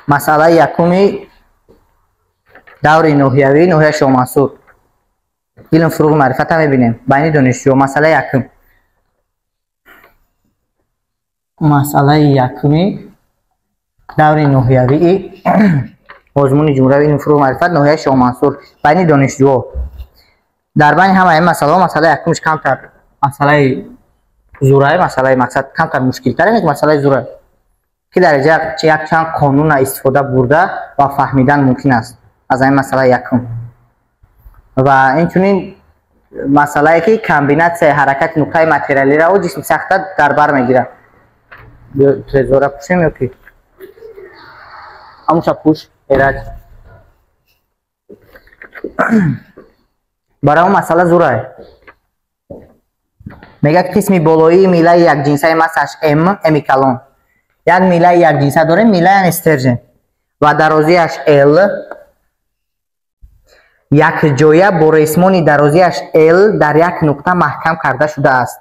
مسئله یکمی دور نوحیوی نوحیه شاه منصور علم فروغ معرفت هم میبینیم بین دانشجو. مسئله یکم مسئله یکمی دور نوحیوی آزمون جمهوری علم فروغ معرفت نوحیه شاه منصور بین دانشجو. در بین همه این مسئله یکمش کمتر مسئله زوره، مسئله مقصد کمتر مشکل تر یک مسئله زوره که در اینجا یک چند قانون استفاده برده و فهمیدن ممکن است از این مسئله یکم. و اینچنین مسئله که کمبیناسیون حرکت نقطه ماتریالی را و جسم سخت در بر میگیره. زوره پوشیم یا کی همونشا پوش ایراد برای اون مسئله زوره. میگه قسمی بالایی میله یک جنسه مساش ام کلون. یک میله یک جنسه داره، میله یعنی استرژن و درازیش ال. یک جایه با ریسمانی درازیش ال در یک نقطه محکم کرده شده است.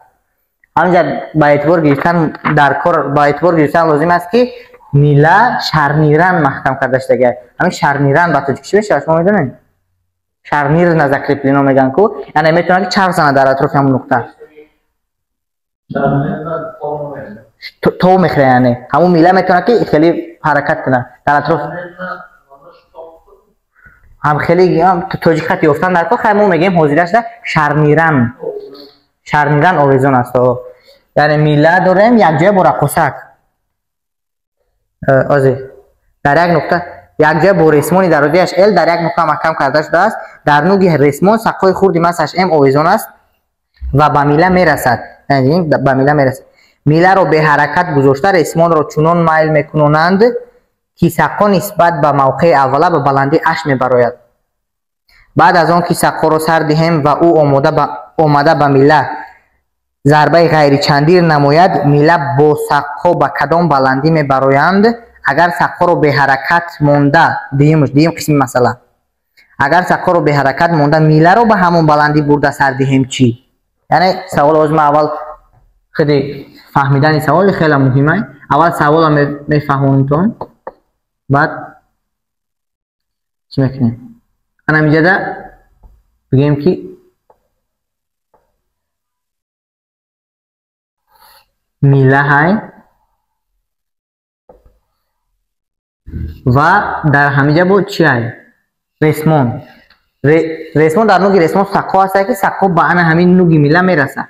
همینجا با اعتبار گرفتن در کار با اعتبار گرفتن لازم است که میله شرنیرن محکم کرده شده. همین شرنیرن با تاجیکی میشه شما میدونید؟ شرنیر نزدیک پلینا میگن کو، یعنی میتونه که چرخ زنه در اطراف همون نقطه. تو میخوره یعنی همون میله میتونه که خیلی حرکت کنه در اطراف هم خیلی توجیه خط یافتن در کار. خیلی میگیم حاضرش ده شرنیرن. شرنیرن آویزون است. یعنی میله داریم یک جای با رقصک آزی در یک نقطه یک جای با ریسمانی درازیش ال در یک نقطه محکم کرده شده است. در نوع ریسمان سقف‌های خردی مساش ام آویزون است و به میله میرسد. یعنی به میله میرسد. میله را به حرکت گذاشته ریسمان را چنان مایل میکنند که سقف نسبت به موقع اوله به بلندی 8 میبراید. بعد از آن که سقف را سر دهیم و او آمده به میله ضربه غیر چندیر نماید، میله با سقف به کدام بلندی میبرایند؟ اگر سقف را به حرکت مانده دیم قسم مثلا اگر سقف را به حرکت مانده میله را به همون بلندی برده سر دهیم چی؟ یعنی سوال آزم اول خیلی فهمیدن سوال خیلی مهمه. اول سوال میفهمونتون بعد چی میکنیم؟ انا اینجا بگیم که میله های و در همینجا بود چی های؟ ریسمان. ریسمان در نوعی ریسمان سقف هست که سقف به انا همین نوعی میله میرسه.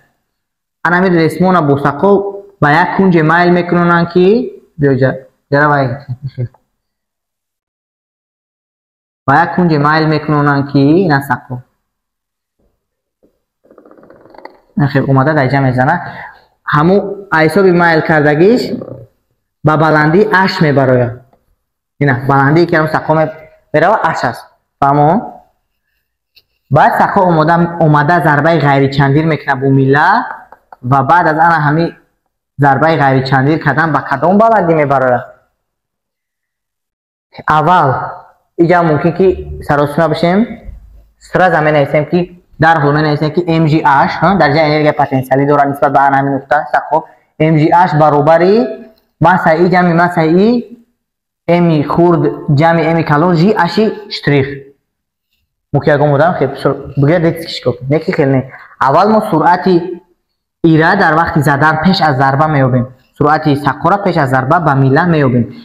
انا همین ریسمان با سقف به یک کنج مایل میکنن که بیاجا و یک کنج مایل میکنن که این سقف خیلی اومده در جمع میزنه. همو حساب مایل کردگیش با بلندی 8 میبراید. اینا بلندی که هم سقف میبره 8 است. فهمون؟ بعد سقف اومده ضربه غیر چندیر میکنه با میله و بعد از آن همین ضربه غیر چندیر کردن با کدام بلندی میبره؟ اول اینجا ممکن که سراسیمه بشیم سر زمین هستیم که در حال من هستیم که ام جی اش درجه انرژی پتانسیلی داره نسبت به آن همین نقطه سقف ام جی اش برابری مساوی جمع مساوی ام خورد جمع ام کلون جی اشی اشتریخ ممکن بودم خیلی بگید دیگه چیکار کنیم. یکی خیلی نه. اول ما سرعتی ایره در وقت زدن پیش از ضربه میابیم. سرعتی سقف را پیش از ضربه به میله میابیم.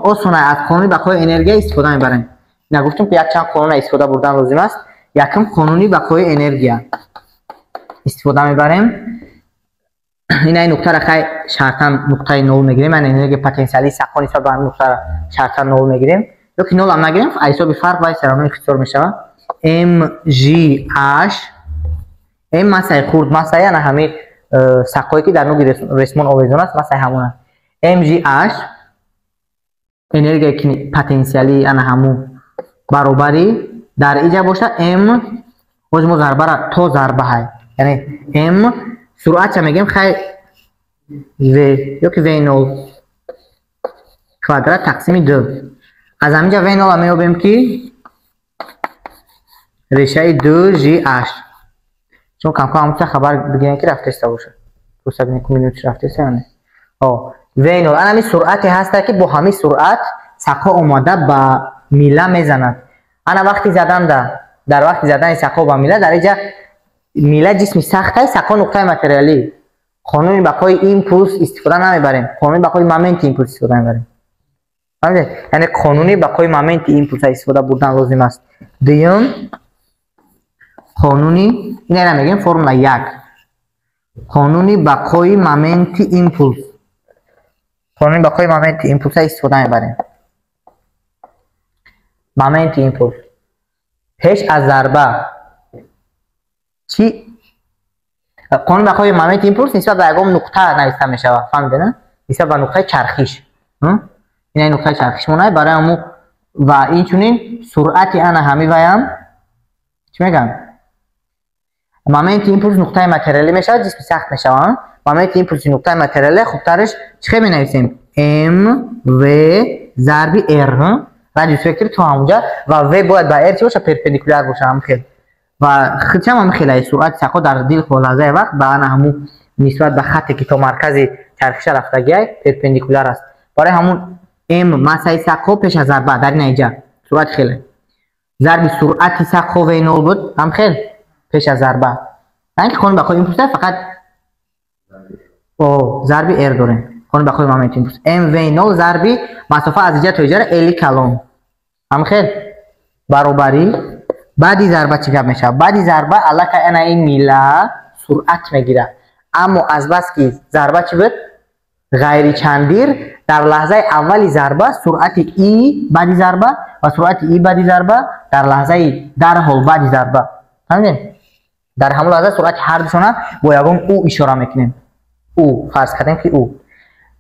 اصلا از قانونی بقای انرژی استفاده میبریم. نگفتم که یک چند قانون استفاده بردن لازم است. یکم قانونی بقای انرژی استفاده میبریم. این نقطه را خیلی شرطاً نقطه نول میگیریم. یعنی انرژی پتانسیلی سقف نسبت به این نقطه را شرطاً نول میگیریم. یا که نول هم نگیریم حساب فرق باید سرانه اختصار میشه. ام جی اش ام مسای خورد مسای یعنی همین سقفی که در نوع ریسمان آویزون است مسای همونه. ام جی اش انرژی پتانسیلی یعنی همون برابری در اینجا باشه ام حجم ضربه را تو ضربه های یعنی ام سرعت چه میگیم خیلی وی یا که وی نول کوادرات تقسیم 2 از همینجا وی نول میابیم که ریشه 2 جی اش چون کم کم همونجا خبر بگیرن که رفته است باشه 200 میلیون رفته است یعنی V0 انا همین سرعتی هست که با همین سرعت سقا اومده با میله میزند. انا وقتی زدم در وقتی زدن سقا با میله در اینجا میله جسم سخته، سقا نقطه متریالی. قانون بقای ایمپولس استفاده نمیبریم، قانون بقای مومنت ایمپولس استفاده میبریم. فهمیدید؟ یعنی قانون بقای مومنت ایمپولس استفاده بردن لازم است. دوم قانونی اینا میگیم فرمول 1 قانونی بقای مومنت ایمپولس. قانون بقای مومنت ایمپولس استفاده میبریم. مومنت ایمپولس پیش از ضربه چی؟ قانون بقای مومنت ایمپولس نسبت به یگام نقطه نوشته می شود. فهمیدید نه؟ نسبت به نقطه چرخش. این نقطه چرخش مونه برای همون و این چونین سرعت انا همی ویم چی میگم؟ مومنت ایمپولس نقطه متریالی می شود، جسم سخت می شود. مومنت ایمپولس نقطه متریالی خوب ترش چه می نویسیم؟ ام و ضرب ار رادیوس وکتور تو همونجا و و باید با ار چی باشه؟ پرپندیکولار باشه. هم خیلی و خیلی هم خیلی سرعت سقا در دل خلاصه وقت با انا همون نسبت به خطی که تا مرکز چرخش رفتگی پرپندیکولار است. برای همون ام مسای سقا پیش از ضربه در اینجا سرعت خیلی ضرب سرعت سقا و 0 بود هم خیلی پیش از ضربه. اینکه قانون بقای ایمپولس فقط ضرب ار داریم. قانون بقای مومنت ایمپولس ام و 0 ضرب مسافه از اینجا تا اینجا ال کلون هم خیلی برابری بعدی ضربه چی گپ میشه؟ بعدی ضربه الکه انا این میله سرعت میگیره، اما از بس که ضربه چی بود؟ غیر چندیر در لحظه اولی ضربه سرعت ای بعدی ضربه و سرعت ای بعدی ضربه در لحظه در حال بعدی ضربه. فهمیدین؟ در همون لحظه سرعت هر دوشونه با یگان او اشاره میکنیم. او فرض کردیم که او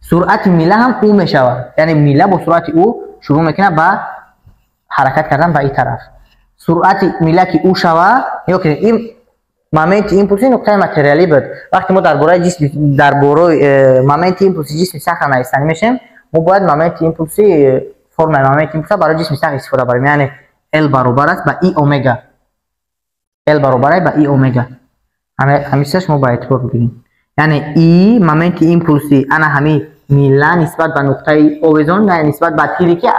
سرعت میله هم او میشود، یعنی میله با سرعت او شروع میکنه به حرکت کردن به این طرف. سرعت میله که او شود یا که این مومنت ایمپولسی نقطه متریالی بود. وقتی ما درباره جسم درباره مومنت ایمپولسی جسم سخت نوشتن میشیم، ما باید مومنت ایمپولسی فرمول مومنت ایمپولس برای جسم سخت استفاده بریم. یعنی ال برابر است به ای اومگا. ال برابر است به ای اومگا. همیشه ما باید اعتبار بگیریم. یعنی ای مومنت ایمپولسی انا همی میله نسبت به نقطه اوزون نه نسبت به تیری که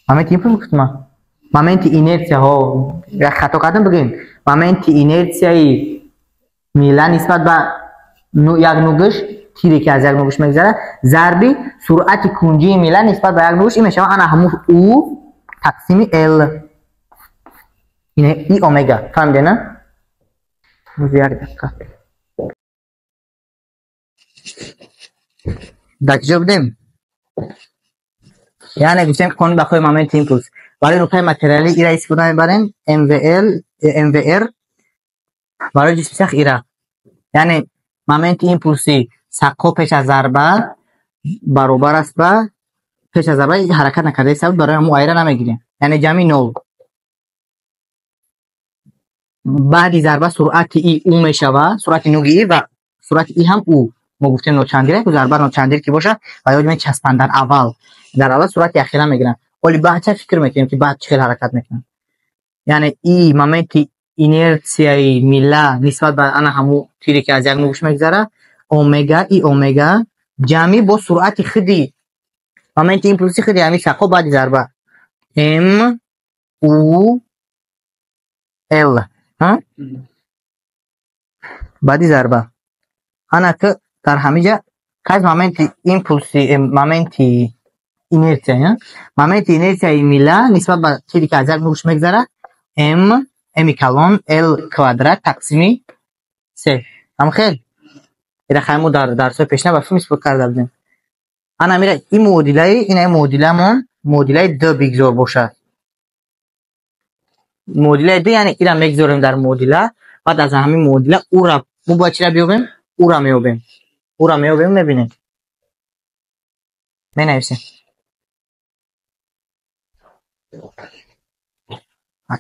مومنت ایمپولس گفتم. مومنت اینرسیا ها یا خطا کردم بگیم مومنت اینرسیای میله نسبت به یک نوگش تیری که از یک نوگش میگذره ضربی سرعت کنجی میله نسبت به یک نوگش این میشه انا همون او تقسیم ال اینه ای اومگا. فهمیدین نه؟ دکجا بدیم یعنی گفتیم قانون بقای مومنت ایمپولس برای نقطه متریالی ایرا استفاده میبریم ام و ار برای جسم سخت ایرا. یعنی مومنت ایمپولسی سقا پیش از ضربه برابر است با پیش از ضربه حرکت نکرده است برای همون ایرا نمیگیریم، یعنی جمعی 0. بعدی ضربه سرعت ای او میشود، سرعت نوگی و سرعت ای هم او. ما گفتیم نوچندیره که ضربه نوچندیر که باشه و یا چسبن در اول سرعت اخیرا میگیرن ولی بعد چه فکر میکنیم که بعد چه حرکت میکنن. یعنی ای مومنت اینرسیای میله نسبت به انا همو تیری که از یک نوگش میگذره اومگا ای اومگا جمعی با سرعت خودی مومنت ایمپولسی خودی همین سقا بعد ضربه ام او ال بعد ضربه انا که در همینجا کاش مومنت ایمپولسی مومنت اینرسیا مومنت اینرسیای میله نسبت به تیری که از یک نوگش میگذره ام کلون ال کوادرات تقسیم 3 هم خیلی اینا خیلی در درس پیشنه با فیلم استفاده کرده بودیم. انا میره این مدلای دو بگذار باشه. مدلای دو یعنی اینا میگذاریم در مدل بعد از همین مدل او را ما با چی را بیابیم؟ او را میابیم میبینید می نویسیم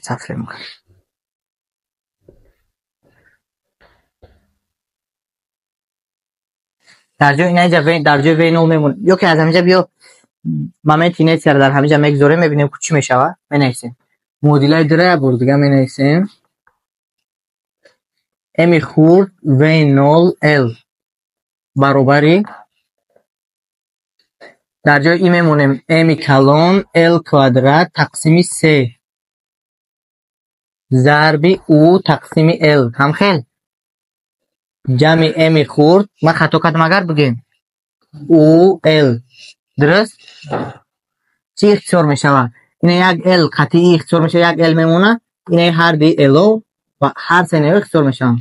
صفر میکنم. در جای اینجا در جای وی 0 میمونه یا که از همینجا بیا مومنت اینرسیا در همینجا میگذاره میبینیم که چی میشود. مینویسیم مدلای دره برد دیگه مینویسیم امی خورد وی 0 ال баробари дар ҷои ин мемонем м калон л квадрат тақсими 3 зарби у тақсими л ҳамхел ҷамъи м хурд ман хато кардам агар бигем у л дуруст чӣ ихтисор мешавад ина як л қатъии ихтисор мешавад як л мемонад ина ҳар ди ло ва ҳар сенарио ихтисор мешаванд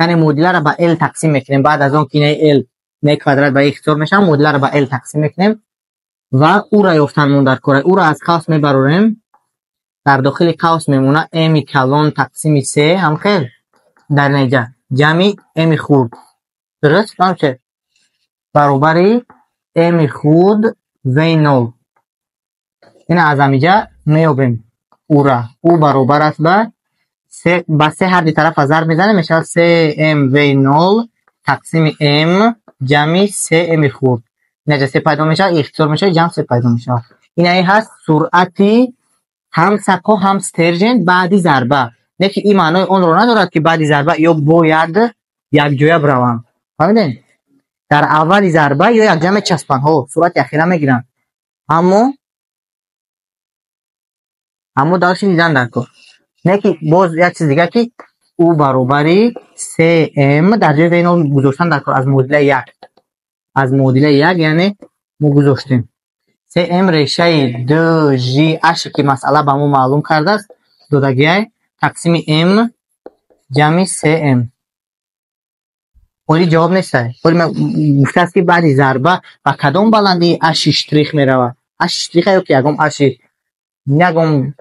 яъне модиларо ба л тақсим мекунем баъд аз он ки ина л ина квадрат ба ихтисор мешавад модиларо ба л тақсим мекунем ва ура ёфтанмон дар кора ура аз қавс мебарорем дар дохили қавс мемонад м калон тақсими 3 ҳамхел дар наҷа ҷамъи м хурд дуруст ҳамче баробари м хурд вей 0 ина аз ҳамиҷа меёбем ура у баробар аст ба 3 ҳарди тарафа зарб мезанем мешавад 3 м вей 0 тақсими м ҷамъи 3 м хурд инаҷа 3 пайдо мешавад ихтисор мешавад ҷамъ 3 пайдо мешавад ина ҳаст суръати ҳам сақо ҳам стержен баъди зарба не ки ин маънои онро надорад ки баъди зарба ё бояд якҷоя браванд фаҳмидем дар аввали зарба ё якҷоя мечаспанд суръати ахира мегиранд аммо давши дидан дар кор не ки боз як чиз дига ки у баробари 3 м дар ҷои вей 0 гузоштан дар кор аз модилаи 1 яъне мо гузоштем 3 м решаи dg h ки масъала ба мо маълум кардааст додагиай тақсими м ҷамъи 3 м оли ҷавоб нестай оли ман гуфтааст ки баъди зарба ба кадом баландии h штрих меравад h штрих ё ки ягон h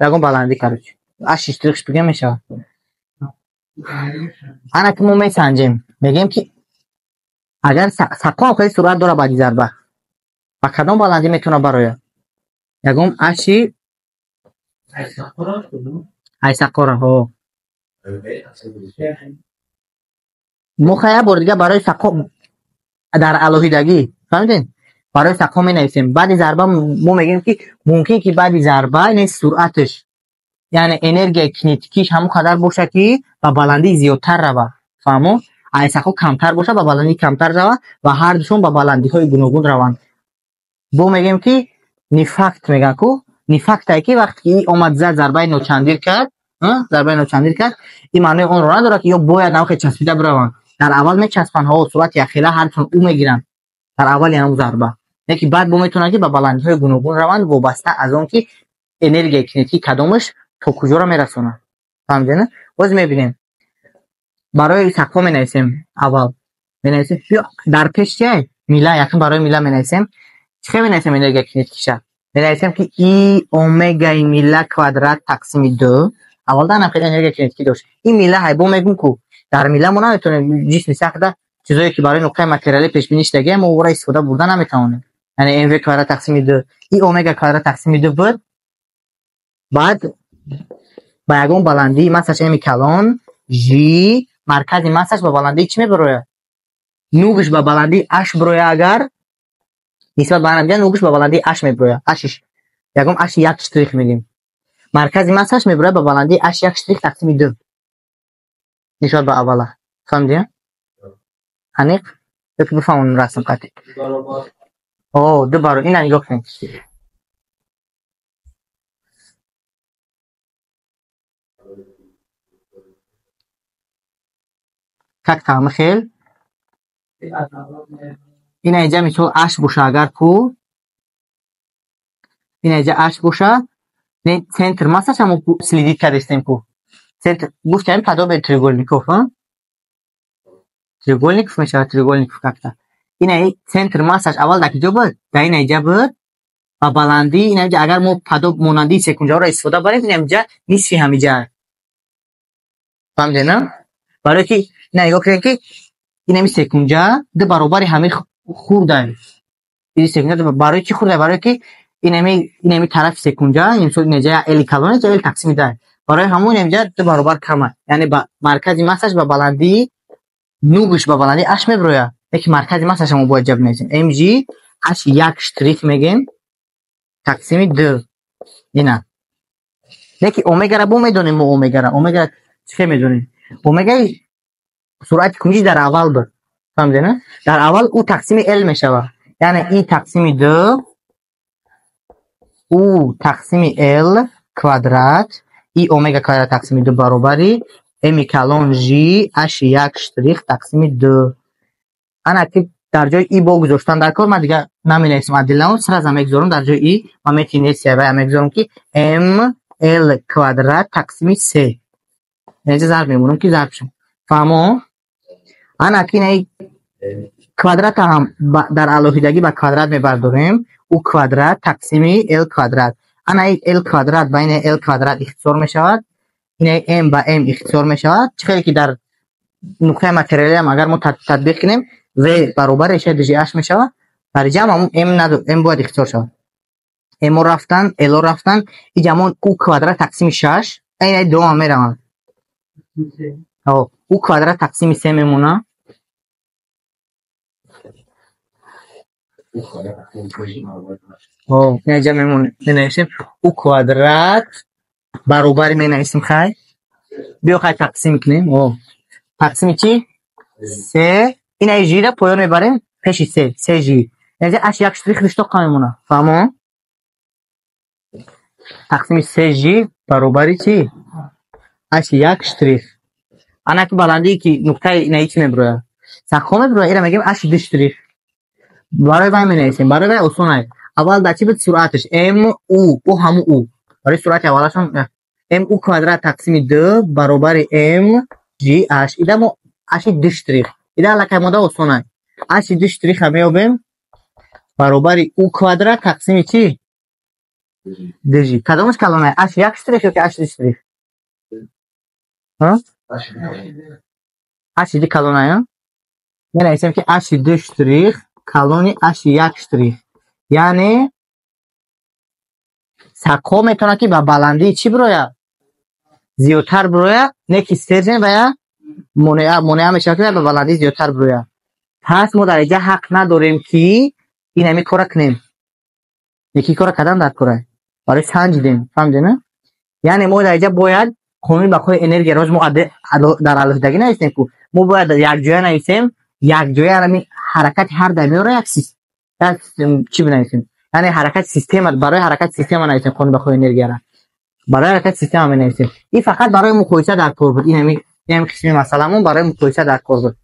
ягон баландӣ карочи h штрихш бигем мешавад ана ки мо месанҷем мегем ки агар сақо ҳам хеле суръат дорад баъди зарба ба кадом баландӣ метавонад барояд ягон h айсақора мо хая бор дига барои сақо дар алоҳидагӣ фаҳмидем барои сақо менависем баъди зарба мо мегем ки мумкин ки баъди зарба ин суръаташ яъне энергияи кинетикиш ҳамон қадар боша ки ба баландии зиёдтар равад фаҳмо айсақо камтар боша ба баландии камтар равад ва ҳардушон ба баландиҳои гуногун раванд бо мегем ки нефакт мегӯянд ку нефактае ки вақте ки омад зад зарбаи ночандир кард ин маънои онро надорад ки ё бояд навхел часпида бираванд дар аввал мечаспанд суръати ахира ҳарчун у мегиранд дар аввали ҳамун зарба леки баъд бо метавонад ки ба баландиҳои гуногун раванд вобаста аз он ки энергияи кинетикӣ кадомаш то куҷоро мерасонад фаҳмидем боз мебинем барои сақо менависем аввал менависем дар пеш чиай милла якин барои милла менависем чӣ менависем энергияи кинетикиша менависем ки и омегаи милла квадрат тақсими 2 аввал данам хеле энергияи кинетикӣ дошт ин милла ҳайбо мегӯм ку дар милла мо наметавонем ҷисми сахта чизое ки барои нуқтаи материалӣ пешбинӣ шудагиам мо ора истифода бурда наметавонем яъне mv квадрат тақсими 2 и омега квадрат тақсими 2 буд баъд ба ягон баландии массаш м калон ж маркази массаш ба баландии чӣ мебарояд нугш ба баландии h бирояд агар нисбат ба ҳамҷа нугш ба баландии h мебирояд ягон h як штрих мегем маркази массаш мебирояд ба баландии h як штрих тақсими 2 нисбат ба аввала фаҳмидем аниқ ёки бифаҳмонем расм қатъи ду баробар ина нигоҳ кунед как таъмихел ин айҷа мисол h боша агар ку ин айҷа h боша центр массаш ҳамо следит кардастем ку центр гуфтем падобе треугольников треугольников мешавад треугольников как-то ин ай центр массаш аввал дар куҷо буд дар ин айҷа буд ба баландии ин айҷа агар мо падоб монандии секунҷаро истифода барем ин айҷа нисфи ҳамиҷа фаҳмидем барое ки ина нигоҳ кунем ки инами секунҷа ду баробари ҳами хурдай ин секунҷа барои чӣ хурдай барое ки инами тарафи секунҷа мисол ин айҷа эл калон эл тақсими 2 барои ҳамон инҷа ду баробар кама яъне ба маркази массаш ба баландии нугш ба баландии h мебирояд леки маркази массаш мо бояд ҷаб менависем mg h як штрих мегем тақсими 2 ина леки омегара бо медонем мо омегара чӣ медонем омегаи суръати куниш дар аввал буд فهمیدین؟ در اول او تقسیم ال میشود، یعنی ای تقسیم دو او تقسیم ال کوادرات ای اومگا کوادرات تقسیم دو برابری ام کلون جی اش یک شتریخ تقسیم دو. انا که در جای ای با گذاشتن در کار من دیگه نمینویسم ادله سر از میگذارم در جای ای و میتونید و میگذارم که ام ال کوادرات تقسیم 3 اینجا ضرب میمونم که ضرب شم. فهمو؟ انا که این کوادرات هم در الوهیدگی با کوادرات میبرداریم او کوادرات تقسیم ال کوادرات. انا این ال کوادرات بین ال کوادرات اختصار میشود، این ام با ام اختصار میشود، چه که در نقطه متریالی هم اگر ما تطبیق کنیم و برابر اشاره دیجی اش میشود، در جمع هم ام باید اختصار شود. ام رفتن ال رفتن این جمع او کوادرات تقسیم 6 این دو هم میروند او کوادرات تقسیم 3 میمونه. اینجا میمونه مینویسیم او کوادرات برابر مینویسیم خیلی بیا خیلی تقسیم کنیم تقسیم چی؟ 3 این ای جی را پایان میبریم پیش 3 جی اینجا اش یک شتریخ رشته میمونه. فهمو؟ تقسیم 3 جی برابر چی؟ اش یک شتریخ. انا که بلندی که نقطه اینایی چی میبروه سخو میبروه ایره میگیم اش 2 شتریخ برای باید مینویسیم برای اصول اول در چی بود سرعتش ام او همون او برای سرعت اولشون ام او کوادرات تقسیم 2 برابر ام جی اش ایده ما اش 2 شتریخ ایده لکه ماده اصول اش 2 شتریخ هم میابیم برابر او کوادرات تقسیم چی؟ 2 جی کدامش کلانه اش یک شتریخ یا که اش 2 شتریخ؟ اش 2 کلانه مینویسیم که اش 2 شتریخ کلونی اش یک شتریخ یعنی سکو میتونه که با بلندی چی بروید زیادتر بروید نه که استرجن و مونعه میشه که با بلندی زیادتر بروید. پس ما در اینجا حق نداریم که این همی کار کنیم یکی کار کردن در کاره برای سنجیدیم. فهمیدین؟ یعنی ما در اینجا باید قانون بقای انرژی راز ما در الوهیدگی نویسیم که ما باید یک جای نویسیم یک جای همی حرکت هر دمیاره یک سیستم چی بنویسیم یعنی حرکت سیستم برای حرکت سیستم نویسیم قانون بخوای انرژی را برای حرکت سیستم هم نویسیم. این فقط برای مقایسه در کار بود. این همین قسمی مثلا برای مقایسه در کار بود.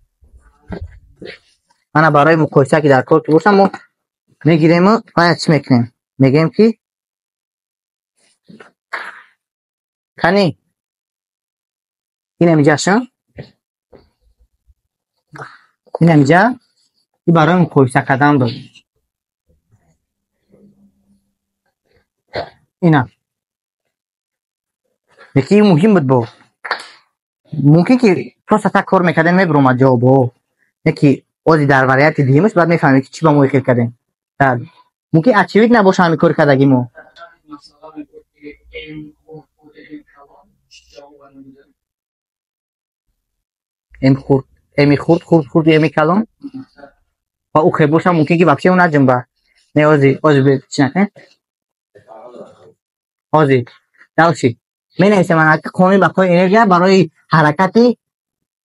انا برای مقایسه که در کار تو باشم ما میگیریم و باید چی میکنیم میگیم که کنی این همینجا شد این همینجا این برای مقایسه کردن بود. اینا یکی مهم بود با ممکن که پروسه تا کار میکردن میبروم جواب یکی اوزی در وریت دیگه‌مش بعد میفهمیم که چی با ما خیل کردن بعد ممکن اچیویت نباشه همین کار کردگی ما امی خورد امی کلام و او خیلی باشه ممکن که بخشه اون نجنبه نه اوزی به چی نکنه اوزی دلشی می نویسه من که قانون بقای انرژی برای حرکت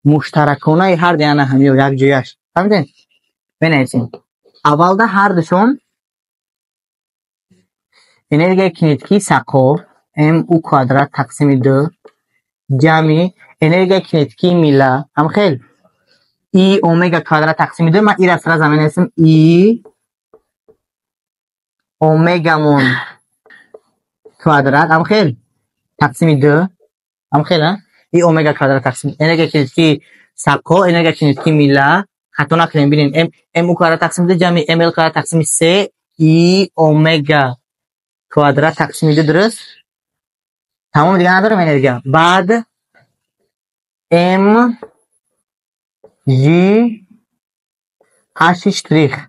مشترکانه هر دیانه همی و یک جویش فهمیدین؟ می نویسیم اول ده هر دشون انرژی کنیتکی ساکو ام او کوادرات تقسیم 2 جمعی انرژی کنیتکی میلا هم خیلی ای اومگا کوادرات تقسیم 2 من ای را سر زمین نویسیم ای اومگا مون کوادرات هم خیلی تقسیم 2 هم خیلی ای اومگا کوادرات تقسیم انرژی کنیتکی ساکو انرژی کنیتکی میلا خطا نکنیم ببینیم ام او کوادرات تقسیم 2 جمعی ام ال کوادرات تقسیم 3 ای اومگا کوادرات تقسیم 2 درست تمام دیگه ندارم انرژی بعد ام جی اش شتریخ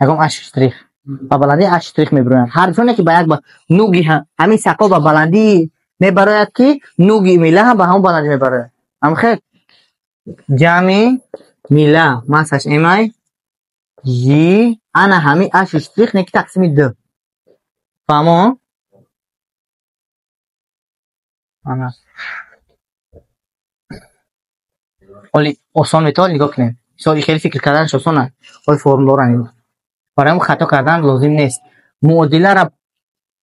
یکم اش شتریخ با بلندی اش شتریخ میبروند هر جونه که باید با نوگی همین ساکو با بلندی میبراید که نوگی میله هم با همون بلندی میبراید هم خیلی جمعی میله ماسش امای جی انا همین اش شتریخ نکی تقسیم 2 فهمو؟ انا حالی آسان میتونه نگاه کنیم مثال خیلی فکر کردنش آسانه حالی فرمولا را نگاه برای اون خطا کردن لازم نیست معادله را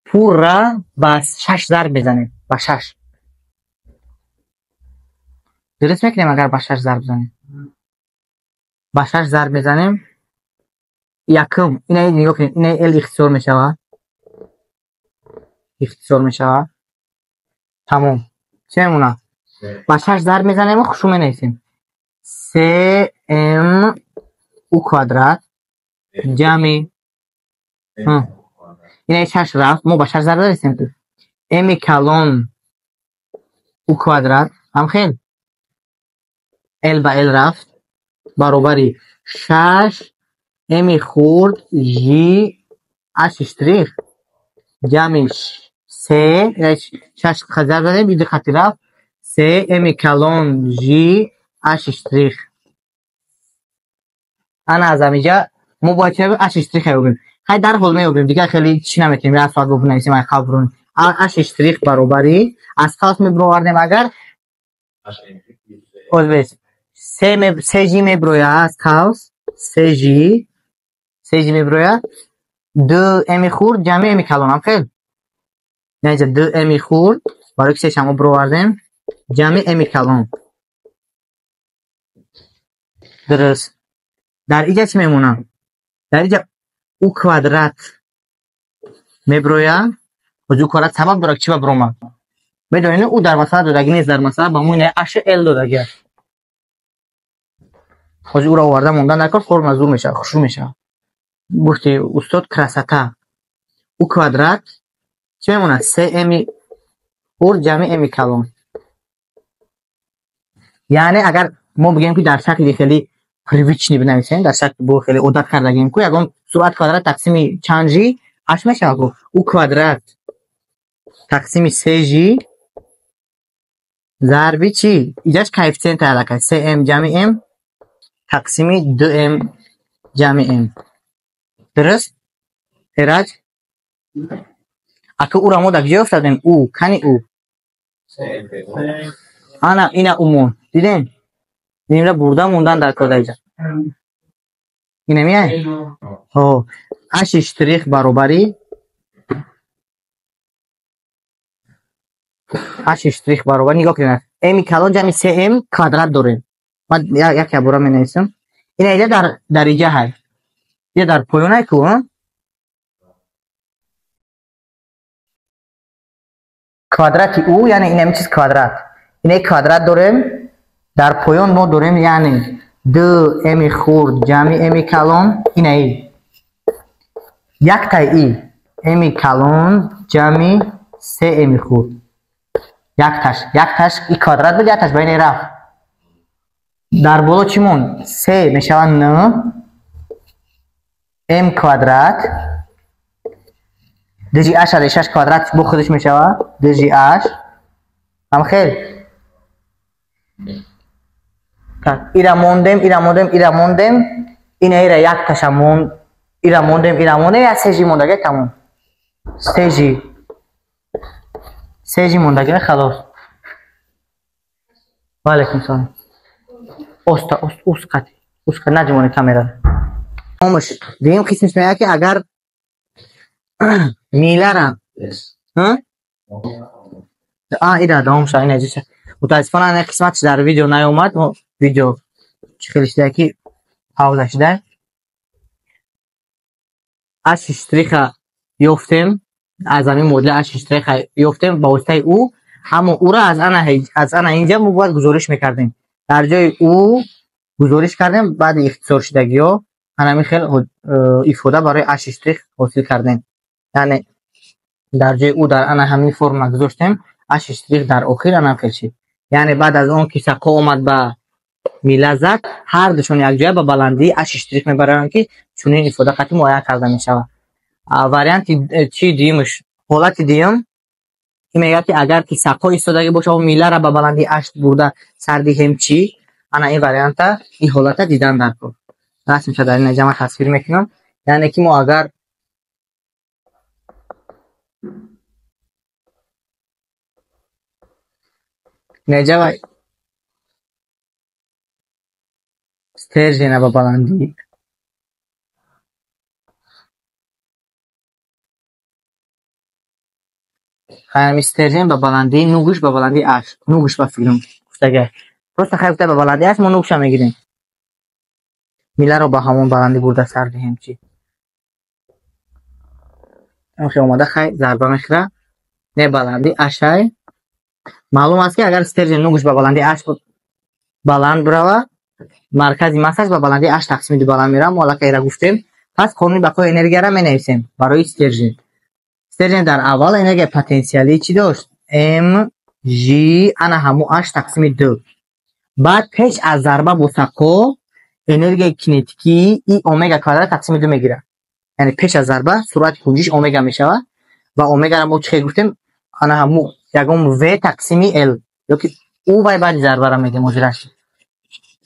پور را با 6 ضرب بزنیم با 6 درست میکنیم اگر با 6 ضرب بزنیم با 6 ضرب بزنیم یکم اینه نگاه کنید اینه ال اختصار میشود تمام چه میمونه با 6 ضرب میزنیم و خشوم نیستیم 3m او کوادرات جمع اینه 6 رفت ما با 6 ضرب رسیم تو m کلون او کوادرات هم خیلی l با l رفت برابری 6 m خورد g اش اشتریخ جمعش 3 6 خزر بزنیم بیده خطی رفت 3 m کلون g اش اشتریخ انا از اینجا ما باید چه اش اشتریخ بگیم های در حال میگیم دیگه خیلی چی نمیتونیم از فاز بنویسیم های خبرون اش اشتریخ برابری از خاص میبروردیم اگر اوز 3 جی میبرویا از خاص 3 جی میبرویا 2 ام خورد جمع ام کلون هم خیلی نه 2 ام خورد برای که شما بروردیم جمع ام کلون درست در اینجا چی میمونه در اینجا او کوادرات میبرویا و او کوادرات سبب داره که چی برومد میدونین او در مسئله دادگی نیست در مسئله با مون اش ال دادگی خود او را آورده موندن نکن فرم از او میشه خوشو میشه گفتی استاد کراستا او کوادرات چی میمونه 3 ام اور جمع ام کلون یعنی اگر ما بگیم که در شکل خیلی پریویچنی بنویسیم در شکل بو خیلی عادت کردگیم که یگان سرعت کوادرات تقسیم چند جی اش میشه او کوادرات تقسیم 3 جی ضرب چی اینجاش کوفیشنت علاقه 3 ام جمع ام تقسیم 2 ام جمع ام درست ایراد اگه او را ما در کجا افتادیم او کنی او انا اینا اومون دیدین این را برده موندن در کار اینجا اینه میای ها اش اشتریخ برابری اش اشتریخ برابر نگاه کنید ام کلان جمع 3 ام کوادرات داریم من یک عباره می نویسم این اینجا در درجه هست یه در پایونه کو کوادرات او یعنی این همین چیز کوادرات این کوادرات داریم در پایان ما داریم یعنی 2 ام خورد جمع ام کلان این ای یک تای ای ام کلان جمع 3 ام خورد یک تاش این کوادرات بود یک تاش بین رفت در بالا چیمون 3 میشود 9 ام کوادرات دیجی اش از 6 کوادرات با خودش میشود دیجی اش هم خیلی ایرا موندم اینا یک تاشمون ایرا موندم یا 3 جی موندگه تموم 3 جی موندگه خلاص وعلیکم سلام اوستا نجمونه کامera همش دیم قسمش میگه که اگر میلر اینا دام شاین اجازه متاسفانه این قسمت در ویدیو نیومد ویدیو خیلی شده که پاوزه شده اش اشتریخ یافتیم از همین مدل اش اشتریخ یافتیم با واسطه او همون او را از انا اینجا ما باید گزارش میکردیم در جای او گزارش کردیم بعد اختصار شدگی ها همین خیلی ifade برای اش اشتریخ حاصل کردیم یعنی در جای او در انا همین فرم گذاشتیم اش اشتریخ در آخر انا خیلی یعنی بعد از اون که سقا اومد با میله زد هر دوشون یک جای با بلندی اش اشتریخ میبرن که چونین ifade خطی معین کرده میشود واریانت چی دیمش حالت دیم این میگه که اگر که سقا ایستادگی باشه و میله را با بلندی 8 برده سردی هم چی انا این واریانت این حالت دیدن در کار رسم شده در این جمع تصویر میکنم یعنی که ما اگر نجا استرژن با بلندی خیلی استرژن با بلندی نوگش با بلندی اش نوگش با فیلم گفتگه просто خیلی با بلندی اش ما نوگش هم میگیریم میله رو با همون بلندی برده سر دهیم چی اون اومده خیلی ضربه میخوره نه بلندی اشای معلوم است که اگر استرژن نوگش با بلندی اش بلند بروه مرکزی مساج با بلندی اش تقسیم دی بلند میره ما که ایرا گفتیم پس قانون بقای انرژی را مینویسیم برای استرژن استرژن در اول انرژی پتانسیلی چی داشت ام جی انا همو اش تقسیم دو بعد پیش از ضربه بوساکو انرژی کینتیکی ای اومگا کوادرات تقسیم دو میگیره یعنی پیش از ضربه سرعت خروجیش اومگا میشه و اومگا را ما چه گفتیم انا همو یگم و تقسیم ال یا که او بعد ضربه را میده مجراش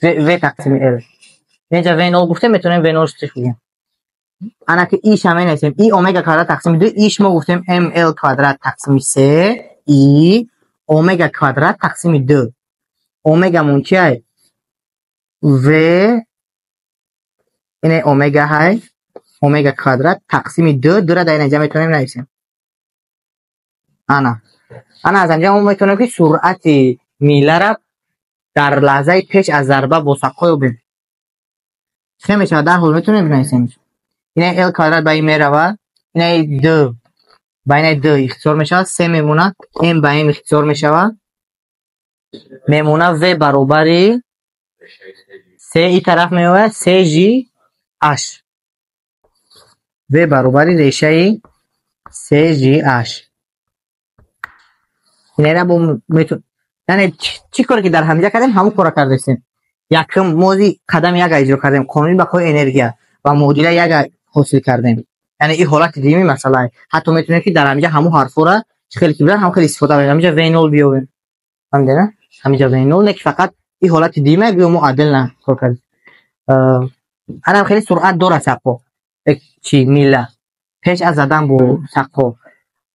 و تقسیم ال اینجا و نول گفتیم میتونیم و نول چش بگیم انا که ایش همه نیستیم ای اومگا کوادرات تقسیم دو ایش ما گفتیم ام ال کوادرات تقسیم سه ای اومگا کوادرات تقسیم دو اومگا مون چیه و اینه اومگا های اومگا کوادرات تقسیم دو را در اینجا میتونیم نویسیم انا از اینجا ما میتونیم که سرعت میله را در لحظه پیش از ضربه بوساکو ببینیم چه میشه در حال میتونیم بنویسیم اینه ال کوادرات با این میره اینه دو بین دو اختصار میشه سه میمونه این با این اختصار میشه میمونه و برابری سه ای طرف میوه سه جی اش و برابری ریشه سه جی اش اینه را با میتون یعنی چی کاری که در همینجا کردیم همون کار کردیم یکم موزی قدم یک اجرا کردیم قانون بقای انرژی و مدل یک حاصل کردیم یعنی این حالت دیمی مثلا حتی میتونیم که در همینجا همون حرفا را خیلی کبیره هم خیلی استفاده کنیم همینجا و نول بیاوریم همینجا همینجا و نول نه فقط این حالت دیمه بیو معادل نه کار کردیم انا خیلی سرعت داره سقو چی میله پیش از زدن بو سقو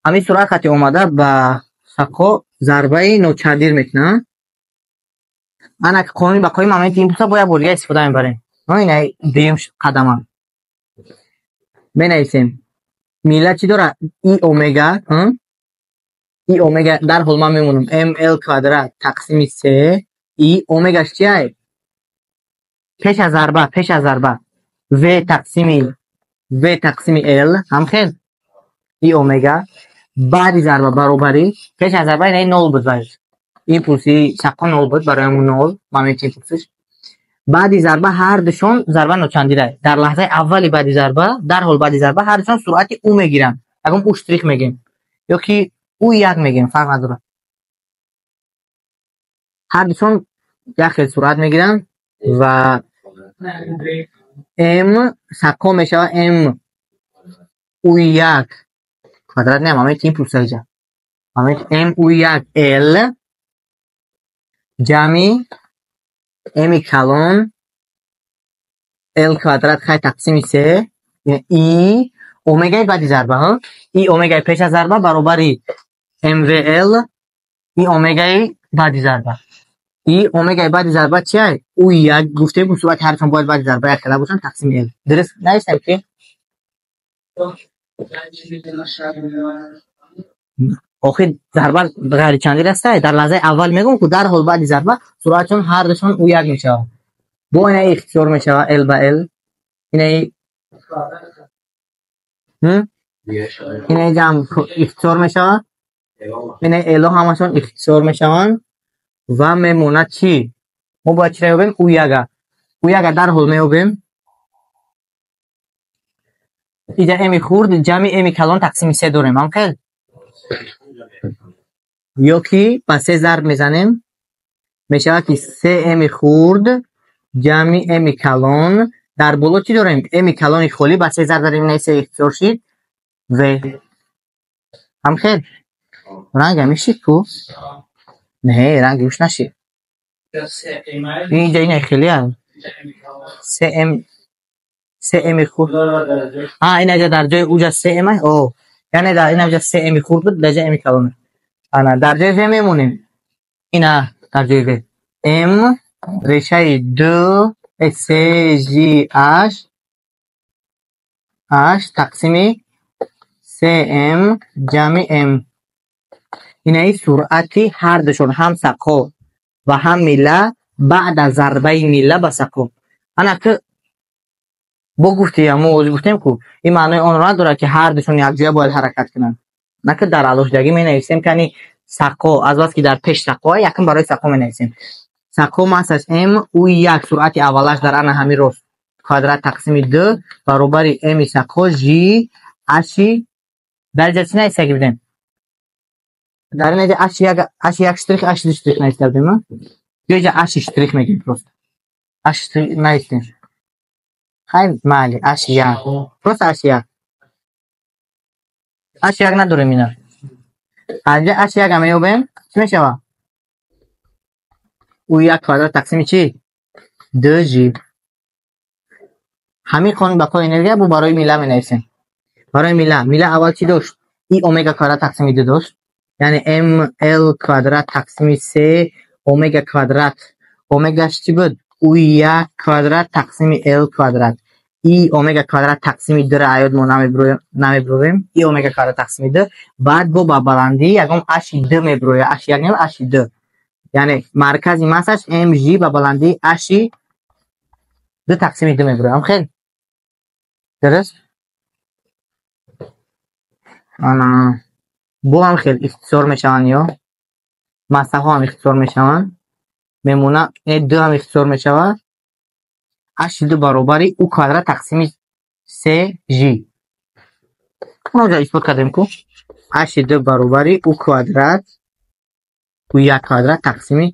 همین سرعت خطی اومده با سقو ضربه نوچندیر میکنه انا که قانون بقای مومنت ایمپولس باید بولگه استفاده میبریم اینه دیم قدم بنویسیم میله چی داره ای اومگا ای اومگا در حال ما میمونم ام ال کوادرات تقسیم 3 ای اومگاش چیه پیش از ضربه و تقسیم ال هم خیلی ای اومگا بعد ضربه برابری پیش از ضربه این نول بود ایمپولسی سقو نول بود برای همون نول مومنت ایمپولسش بعد ضربه هر دوشون ضربه نوچندیره در لحظه اولی بعد ضربه در حال بعد ضربه هر دوشون سرعت او میگیرن اگه او اشتریک میگیم یا که او یک میگیم فرق نداره هر دوشون یک سرعت میگیرن و ام سقو میشه ام او یک کوادرات نه مومنت ایمپولس اینجا مومنت ام او یک ال جمعی ام کلون ال کوادرات خیلی تقسیم 3 ای اومگای بعد ضربه ها ای اومگای پیش از ضربه برابری ام و ال ای اومگای بعد ضربه ای اومگای بعد ضربه چیه او یک گفته بود صورت هرچون باید بعد ضربه اختلاف باشن تقسیم ال درست نوشتم که آخه ضربه غیر چندی رسته در لحظه اول میگم که در حال بعد ضربه سرعتشون هر دوشون او یک میشه با اینه اختصار میشه ال با ال اینه اینه جمع اختصار میشه اینه الو همشون اختصار میشون و میمونه چی ما باید چی رو بیم او یگه در حال میبیم اینجا امی خورد جمع امی کلان تقسیم 3 داریم هم خیلی یا که با 3 ضرب میزنیم میشه که 3 امی خورد جمع امی کلان در بالا چی داریم امی کلان خالی با 3 ضرب داریم نه 3 اختصار شد و هم خیلی رنگ همیشید تو نه رنگ روش نشید اینجا این خیلی هم 3 امی خورد اینجا در جای اوجا 3 امی یعنی در اینجا 3 امی خورد بود در جای امی کلانه در جای وی میمونیم اینا در جای وی ام ریشه 2 CGH تقسیم CM جمع M. اینه سرعتی هر دوشون، هم سکو و هم میله بعد از ضربه میله به سکو. انا که با گفتیم که این معنی آن را نداره که هر دوشون یک جای باید حرکت کنن. نه که در علاشدگی می نویسیم که سکو از وقتی که در پیش سکو یکم برای سکو می نویسیم. سکو ماسش M او یک سرعت اولش در آن همین رو کوادرات تقسیم 2 برابر M سکو G اشی در جلسه نیسته که بدیم. در این اینجا اشی یک شتریک اشی دو شتریک نیسته بدیم. یا اینجا اشی شتریک میگیم پروست. اشی شتریک نیستیم. خیلی مالی اشی یک. پروست اشی یک. اشی یک نداریم اینا. اینجا اشی یک همه بیم چی میشه با؟ او یک کوادرات تقسیم چی؟ 2G. همین قانون بقای انرژی بو برای میله می نویسیم. برای میله اول چی داشت؟ ای اومگا کوادرات تقسیم 2 داشت. یعنی ML کوادرات تقسیم 3 اومگا کوادرات. اومگاش چی بود؟ او یک کوادرات تقسیم L کوادرات. ای اومگا کوادرات تقسیم 2 را عیاد ما نمیبرویم. ای اومگا کوادرات تقسیم 2 بعد با بلندی یکم اشی 2 میبرویم. اشی یک نیم اشی 2. یعنی مرکزی مساش MG با بلندی اشی 2 تقسیم 2 میبرویم. خیلی درست؟ انا بو هم خیلی اختصار میشون یا مسافه هم اختصار میشون. میمونه این 2 هم اختصار میشود. اشی 2 برابری او کوادرات تقسیم 3G. اونجا اثبات کردیم که اشی 2 برابری او کوادرات او یک کوادرات تقسیم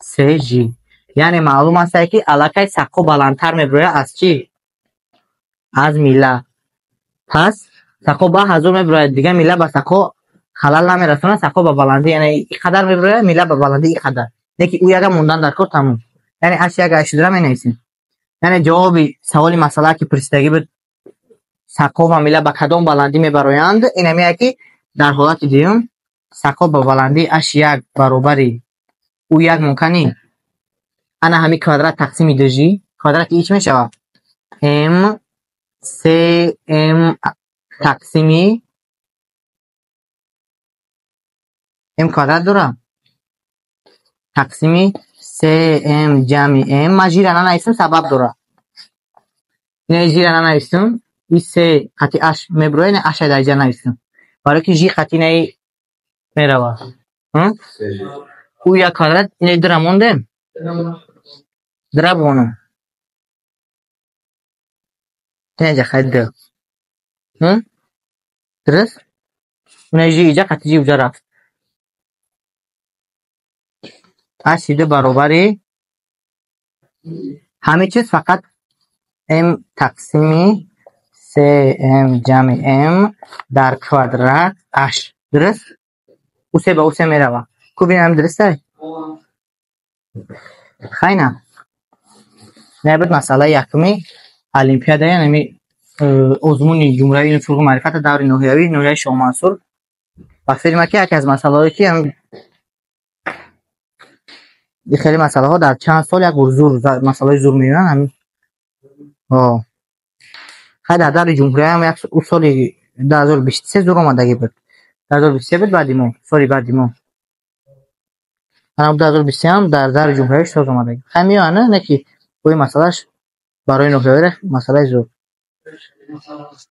3G. یعنی معلوم است که علاقه سکو بلندتر میبروید از چی؟ از میله. پس سکو با حضور میبروید دیگه میله با سکو خلال نمیرسونه. سکو با بلندی یعنی این قدر میبروید میله با بلندی این قدر. یکی او یک موندن در کار تموم. یعنی اشی یک اشی 2 را مینویسیم. یعنی جواب سوال مسئله که پرسیدگی بود سکو و میله با کدام بلندی میبرویند این میگه که در حالت دیوم سکو با بلندی اش یک برابری او یک ممکنی انا همین کوادرات تقسیم 2G کوادرات ایچ میشه M CM تقسیمی M کوادرات داره تقسیمی CM جمع M مجیر انا نیستم سبب داره این جیر انا نیستم این سه خطی اش میبروی نه اش درجه نیستم برای که جی خطی نی میروه او یک کوادرات این داره مونده داره بونم اینجا خیلی ده درست اون جی اینجا خطی جی اونجا رفت اشی 2 برابری همه چیز فقط M تقسیمی CM جمع M در کوادرات اش درست او سه به او سه میروه کو بینم درسته خیلی نه نبود مسئله یکمی المپیاده یعنی آزمون جمهوری فوق معرفت دور نهیوی نوریه شاه منصور و فیلم که یکی از مسائلی که هم خیلی مسئله ها در چند سال یک زور مسئله زور میبینن همین خیلی در دور جمهوری هم یک سال 2023 زور آمدگی بود 2023 بود بعدی ما سالی بعدی ما انا 2023 هم در دور جمهوری زور آمدگی خیلی میانه نه که باید مسئلهش برای نهیوی مسئله زور